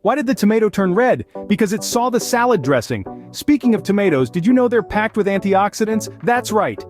Why did the tomato turn red? Because it saw the salad dressing. Speaking of tomatoes, did you know they're packed with antioxidants? That's right.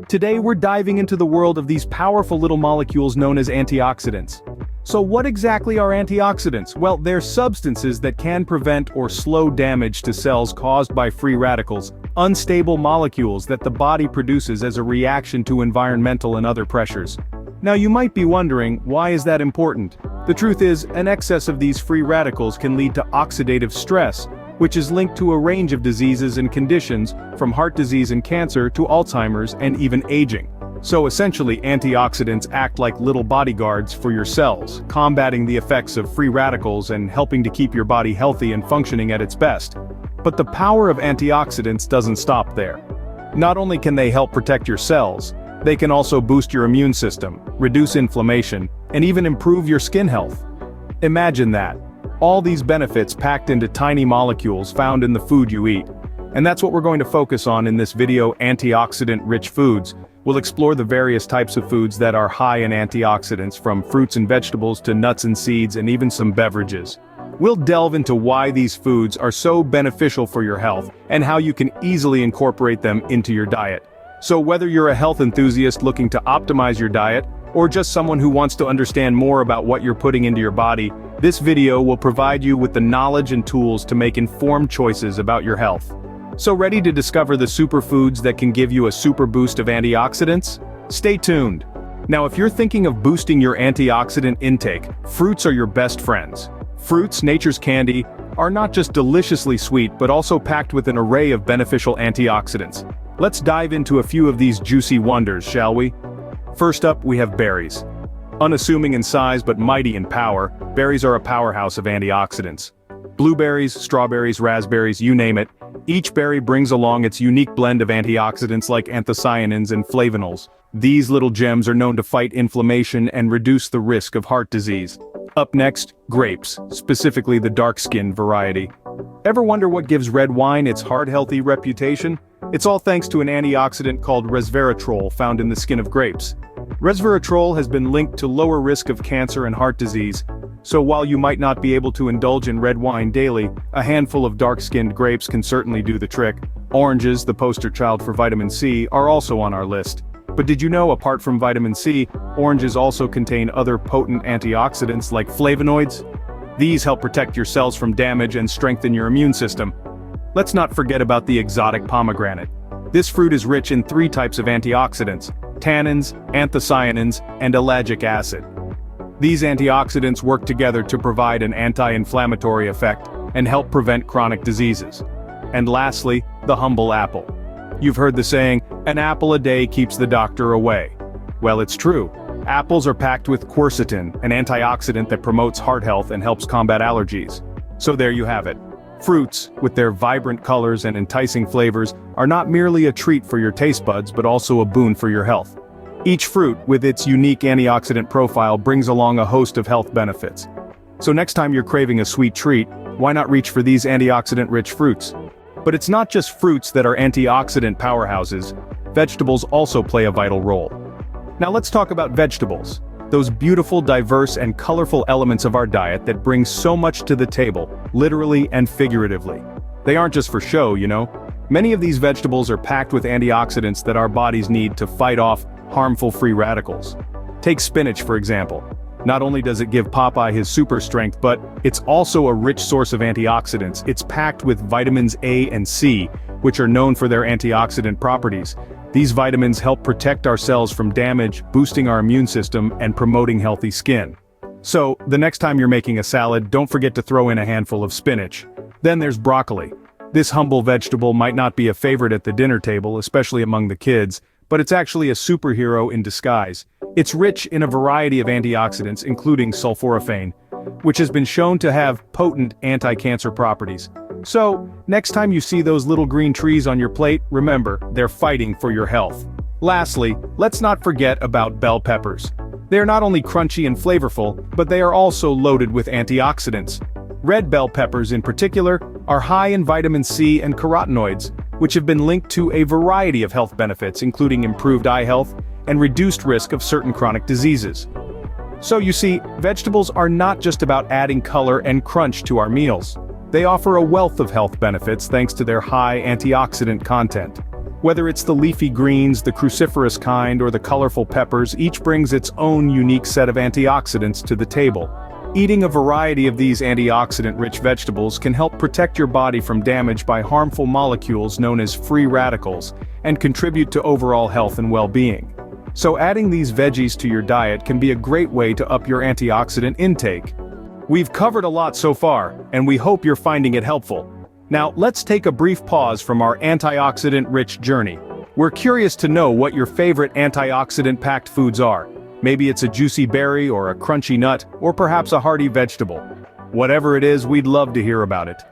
Today we're diving into the world of these powerful little molecules known as antioxidants. So what exactly are antioxidants? Well, they're substances that can prevent or slow damage to cells caused by free radicals, unstable molecules that the body produces as a reaction to environmental and other pressures. Now you might be wondering, why is that important? The truth is, an excess of these free radicals can lead to oxidative stress, which is linked to a range of diseases and conditions, from heart disease and cancer to Alzheimer's and even aging. So essentially, antioxidants act like little bodyguards for your cells, combating the effects of free radicals and helping to keep your body healthy and functioning at its best. But the power of antioxidants doesn't stop there. Not only can they help protect your cells, they can also boost your immune system, reduce inflammation, and even improve your skin health. Imagine that. All these benefits packed into tiny molecules found in the food you eat. And that's what we're going to focus on in this video, antioxidant-rich foods. We'll explore the various types of foods that are high in antioxidants, from fruits and vegetables to nuts and seeds and even some beverages. We'll delve into why these foods are so beneficial for your health and how you can easily incorporate them into your diet. So whether you're a health enthusiast looking to optimize your diet, or just someone who wants to understand more about what you're putting into your body, this video will provide you with the knowledge and tools to make informed choices about your health. So ready to discover the superfoods that can give you a super boost of antioxidants? Stay tuned. Now if you're thinking of boosting your antioxidant intake, fruits are your best friends. Fruits, nature's candy, are not just deliciously sweet but also packed with an array of beneficial antioxidants. Let's dive into a few of these juicy wonders, shall we? First up, we have berries. Unassuming in size but mighty in power, berries are a powerhouse of antioxidants. Blueberries, strawberries, raspberries, you name it, each berry brings along its unique blend of antioxidants like anthocyanins and flavonols. These little gems are known to fight inflammation and reduce the risk of heart disease. Up next, grapes, specifically the dark-skinned variety. Ever wonder what gives red wine its heart-healthy reputation? It's all thanks to an antioxidant called resveratrol found in the skin of grapes. Resveratrol has been linked to lower risk of cancer and heart disease, so while you might not be able to indulge in red wine daily, a handful of dark-skinned grapes can certainly do the trick. Oranges, the poster child for vitamin C, are also on our list. But did you know, apart from vitamin C, oranges also contain other potent antioxidants like flavonoids? These help protect your cells from damage and strengthen your immune system. Let's not forget about the exotic pomegranate. This fruit is rich in 3 types of antioxidants: tannins, anthocyanins, and ellagic acid. These antioxidants work together to provide an anti-inflammatory effect and help prevent chronic diseases. And lastly, the humble apple. You've heard the saying, an apple a day keeps the doctor away. Well, it's true. Apples are packed with quercetin, an antioxidant that promotes heart health and helps combat allergies. So there you have it. Fruits, with their vibrant colors and enticing flavors, are not merely a treat for your taste buds but also a boon for your health. Each fruit, with its unique antioxidant profile, brings along a host of health benefits. So next time you're craving a sweet treat, why not reach for these antioxidant-rich fruits? But it's not just fruits that are antioxidant powerhouses. Vegetables also play a vital role. Now let's talk about vegetables. Those beautiful, diverse, and colorful elements of our diet that bring so much to the table, literally and figuratively. They aren't just for show, you know. Many of these vegetables are packed with antioxidants that our bodies need to fight off harmful free radicals. Take spinach, for example. Not only does it give Popeye his super strength, but it's also a rich source of antioxidants. It's packed with vitamins A and C, which are known for their antioxidant properties. These vitamins help protect our cells from damage, boosting our immune system, and promoting healthy skin. So, the next time you're making a salad, don't forget to throw in a handful of spinach. Then there's broccoli. This humble vegetable might not be a favorite at the dinner table, especially among the kids, but it's actually a superhero in disguise. It's rich in a variety of antioxidants, including sulforaphane, which has been shown to have potent anti-cancer properties. So, next time you see those little green trees on your plate, remember, they're fighting for your health. Lastly, let's not forget about bell peppers. They are not only crunchy and flavorful, but they are also loaded with antioxidants. Red bell peppers in particular are high in vitamin C and carotenoids, which have been linked to a variety of health benefits, including improved eye health and reduced risk of certain chronic diseases. So you see, vegetables are not just about adding color and crunch to our meals. They offer a wealth of health benefits thanks to their high antioxidant content. Whether it's the leafy greens, the cruciferous kind, or the colorful peppers, each brings its own unique set of antioxidants to the table. Eating a variety of these antioxidant-rich vegetables can help protect your body from damage by harmful molecules known as free radicals, and contribute to overall health and well-being. So adding these veggies to your diet can be a great way to up your antioxidant intake. We've covered a lot so far, and we hope you're finding it helpful. Now, let's take a brief pause from our antioxidant-rich journey. We're curious to know what your favorite antioxidant-packed foods are. Maybe it's a juicy berry or a crunchy nut, or perhaps a hearty vegetable. Whatever it is, we'd love to hear about it.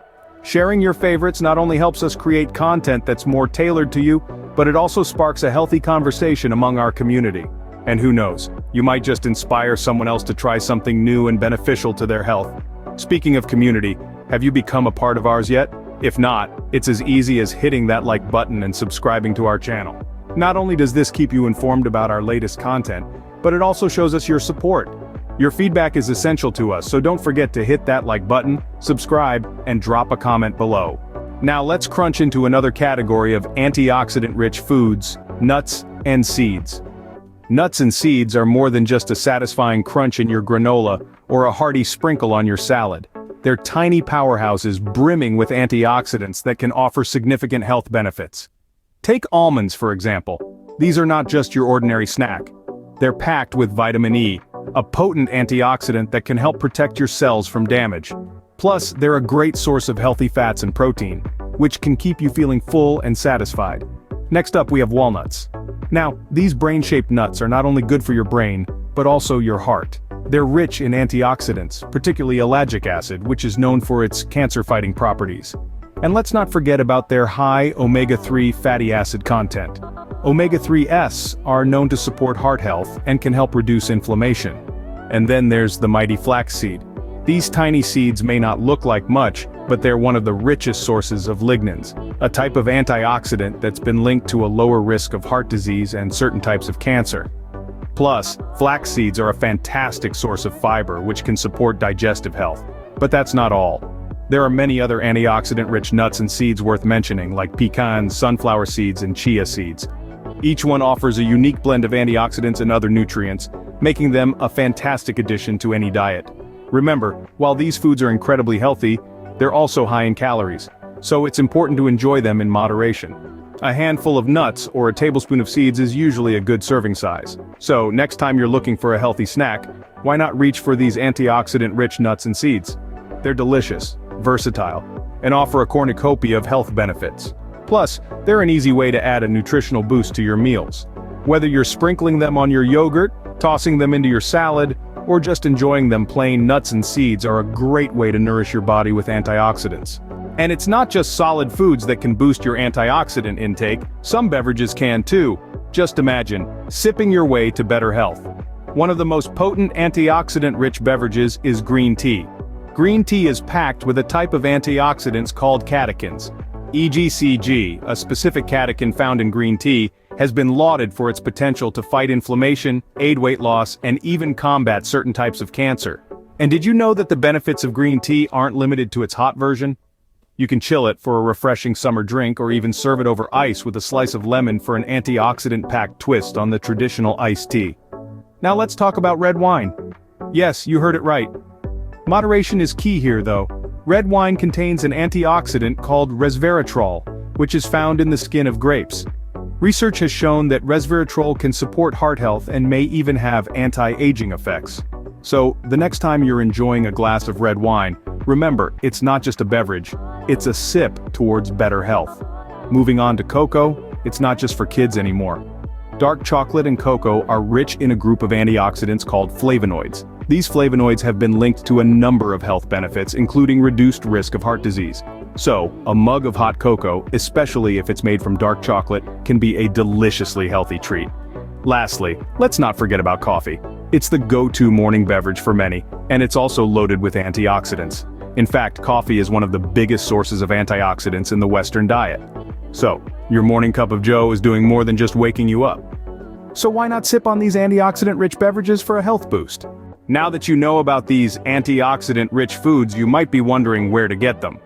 Sharing your favorites not only helps us create content that's more tailored to you, but it also sparks a healthy conversation among our community. And who knows, you might just inspire someone else to try something new and beneficial to their health. Speaking of community, have you become a part of ours yet? If not, it's as easy as hitting that like button and subscribing to our channel. Not only does this keep you informed about our latest content, but it also shows us your support. Your feedback is essential to us, so don't forget to hit that like button, subscribe, and drop a comment below. Now let's crunch into another category of antioxidant-rich foods: nuts and seeds. Nuts and seeds are more than just a satisfying crunch in your granola or a hearty sprinkle on your salad. They're tiny powerhouses brimming with antioxidants that can offer significant health benefits. Take almonds, for example. These are not just your ordinary snack. They're packed with vitamin E, a potent antioxidant that can help protect your cells from damage. Plus, they're a great source of healthy fats and protein, which can keep you feeling full and satisfied. Next up, we have walnuts. Now, these brain-shaped nuts are not only good for your brain, but also your heart. They're rich in antioxidants, particularly ellagic acid, which is known for its cancer-fighting properties. And let's not forget about their high omega-3 fatty acid content. Omega-3s are known to support heart health and can help reduce inflammation. And then there's the mighty flaxseed. These tiny seeds may not look like much, but they're one of the richest sources of lignans, a type of antioxidant that's been linked to a lower risk of heart disease and certain types of cancer. Plus, flax seeds are a fantastic source of fiber which can support digestive health. But that's not all. There are many other antioxidant-rich nuts and seeds worth mentioning, like pecans, sunflower seeds, and chia seeds. Each one offers a unique blend of antioxidants and other nutrients, making them a fantastic addition to any diet. Remember, while these foods are incredibly healthy, they're also high in calories, so it's important to enjoy them in moderation. A handful of nuts or a tablespoon of seeds is usually a good serving size. So, next time you're looking for a healthy snack, why not reach for these antioxidant-rich nuts and seeds? They're delicious, versatile, and offer a cornucopia of health benefits. Plus, they're an easy way to add a nutritional boost to your meals. Whether you're sprinkling them on your yogurt, tossing them into your salad, or just enjoying them plain, nuts and seeds are a great way to nourish your body with antioxidants. And it's not just solid foods that can boost your antioxidant intake, some beverages can too. Just imagine, sipping your way to better health. One of the most potent antioxidant-rich beverages is green tea. Green tea is packed with a type of antioxidants called catechins. EGCG, a specific catechin found in green tea, has been lauded for its potential to fight inflammation, aid weight loss, and even combat certain types of cancer. And did you know that the benefits of green tea aren't limited to its hot version? You can chill it for a refreshing summer drink or even serve it over ice with a slice of lemon for an antioxidant-packed twist on the traditional iced tea. Now let's talk about red wine. Yes, you heard it right. Moderation is key here though. Red wine contains an antioxidant called resveratrol, which is found in the skin of grapes. Research has shown that resveratrol can support heart health and may even have anti-aging effects. So, the next time you're enjoying a glass of red wine, remember, it's not just a beverage, it's a sip towards better health. Moving on to cocoa, it's not just for kids anymore. Dark chocolate and cocoa are rich in a group of antioxidants called flavonoids. These flavonoids have been linked to a number of health benefits, including reduced risk of heart disease. So, a mug of hot cocoa, especially if it's made from dark chocolate, can be a deliciously healthy treat. Lastly, let's not forget about coffee. It's the go-to morning beverage for many, and it's also loaded with antioxidants. In fact, coffee is one of the biggest sources of antioxidants in the Western diet. So, your morning cup of joe is doing more than just waking you up. So why not sip on these antioxidant-rich beverages for a health boost? Now that you know about these antioxidant-rich foods, you might be wondering where to get them.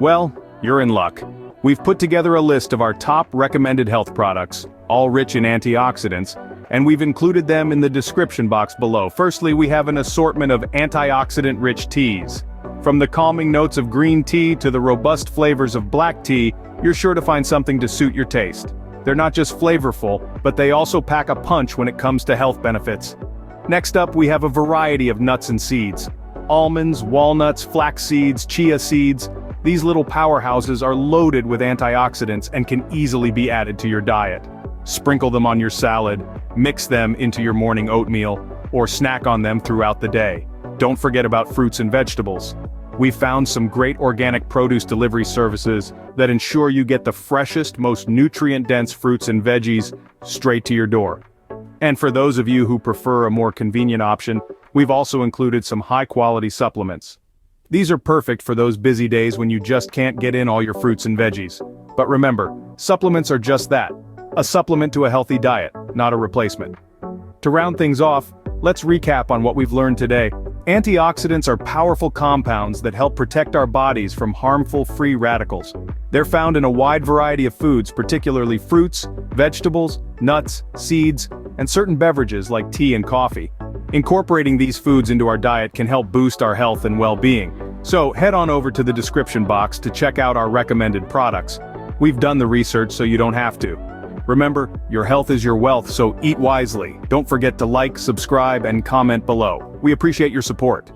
Well, you're in luck. We've put together a list of our top recommended health products, all rich in antioxidants, and we've included them in the description box below. Firstly, we have an assortment of antioxidant-rich teas. From the calming notes of green tea to the robust flavors of black tea, you're sure to find something to suit your taste. They're not just flavorful, but they also pack a punch when it comes to health benefits. Next up, we have a variety of nuts and seeds. Almonds, walnuts, flax seeds, chia seeds. These little powerhouses are loaded with antioxidants and can easily be added to your diet. Sprinkle them on your salad, mix them into your morning oatmeal, or snack on them throughout the day. Don't forget about fruits and vegetables. We've found some great organic produce delivery services that ensure you get the freshest, most nutrient-dense fruits and veggies straight to your door. And for those of you who prefer a more convenient option, we've also included some high-quality supplements. These are perfect for those busy days when you just can't get in all your fruits and veggies. But remember, supplements are just that, a supplement to a healthy diet, not a replacement. To round things off, let's recap on what we've learned today. Antioxidants are powerful compounds that help protect our bodies from harmful free radicals. They're found in a wide variety of foods, particularly fruits, vegetables, nuts, seeds, and certain beverages like tea and coffee. Incorporating these foods into our diet can help boost our health and well-being. So head on over to the description box to check out our recommended products. We've done the research so you don't have to. Remember, your health is your wealth, so eat wisely. Don't forget to like, subscribe, and comment below. We appreciate your support.